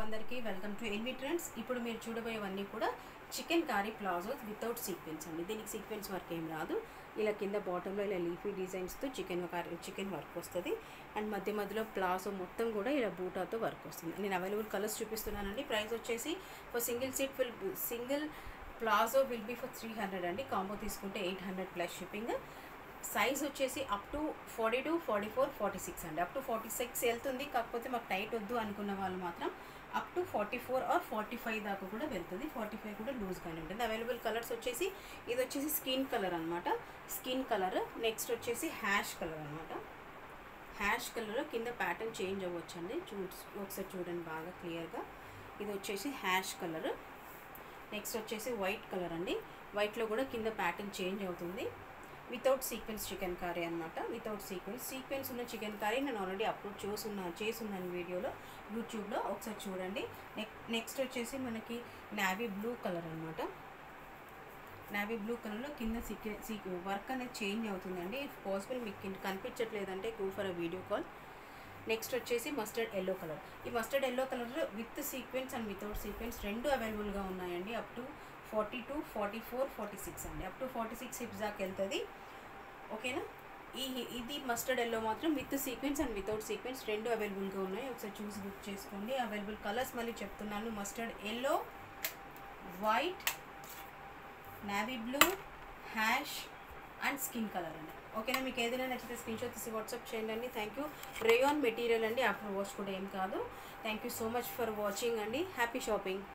అందరికీ welcome to N V trends. ఇప్పుడు మీరు చూడబోయేవన్నీ కూడా chicken curry palazzos without sequence అండి. దీనికి సీక్వెన్స్ వర్క్ ఏం రాదు. ఇలా కింద బాటంలో ఇలా లీఫీ డిజైన్స్తో చికెన్ వర్క్ వస్తుంది. అండ్ మధ్య మధ్యలో ప్లాజో మొత్తం కూడా ఇలా బూటాతో వర్క్ వస్తుంది. నేను అవైలబుల్ కలర్స్ చూపిస్తున్నానండి. ప్రైస్ వచ్చేసి for single palazzo will be for 300 అండి. కాంబో తీసుకుంటే 800 ప్లస్ షిప్పింగ్. సైజ్ వచ్చేసి అప్ టు 42, 44, 46 అండి. అప్ టు 46 వెళ్తుంది. కాకపోతే మాకు టైట్ వద్దు అనుకున్న వాళ్ళు మాత్రం అప్ టు 44 ఆర్ 45 దాకా కూడా వెళ్తుంది. 45 కూడా లూజ్గానే ఉంటుంది. అవైలబుల్ కలర్స్ వచ్చేసి ఇది వచ్చేసి స్కిన్ కలర్ అనమాట. Skin colour. నెక్స్ట్ వచ్చేసి హ్యాష్ కలర్ అనమాట. హ్యాష్ కలర్ కింద ప్యాటర్న్ చేంజ్ అవ్వచ్చండి. ఒకసారి చూడండి బాగా క్లియర్గా. ఇది వచ్చేసి హ్యాష్ కలర్. నెక్స్ట్ వచ్చేసి వైట్ కలర్ అండి. వైట్లో కూడా కింద ప్యాటర్న్ చేంజ్ అవుతుంది. వితౌట్ సీక్వెన్స్ చికెన్ కర్రీ అనమాట. వితౌట్ సీక్వెన్స్ ఉన్న చికెన్ కర్రీ నేను ఆల్రెడీ అప్లోడ్ చేసున్నాను వీడియోలో, యూట్యూబ్లో. ఒకసారి చూడండి. నెక్స్ట్ వచ్చేసి మనకి నావీ బ్లూ కలర్ అనమాట. నావీ బ్లూ కలర్లో కింద వర్క్ అనేది చేంజ్ అవుతుందండి. ఇఫ్ పాసిబుల్ మీకు కనిపించట్లేదంటే go for a video call. Next వచ్చేసి మస్టర్డ్ ఎల్లో కలర్. ఈ mustard yellow colour with sequence and without sequence రెండు అవైలబుల్గా ఉన్నాయండి. అప్ టు 42, 44, 46 అండి. అప్ టు 46 హిప్స్ దాకా వెళ్తుంది. ఓకేనా. ఇది మస్టర్డ్ ఎల్లో మాత్రం with sequence and without sequence రెండు అవైలబుల్గా ఉన్నాయి. ఒకసారి చూసి బుక్ చేసుకోండి. అవైలబుల్ కలర్స్ మళ్ళీ చెప్తున్నాను. Mustard yellow, white, navy blue, hash and skin colour అండి. ఓకేనా. మీకు ఏదైనా నచ్చితే స్క్రీన్ షాట్ తీసి వాట్సాప్ చేయండి. Thank you. రేయాన్ మెటీరియల్ అండి. ఆఫ్టర్ వాష్ కూడా ఏం కాదు. Thank you so much for watching అండి. Happy shopping.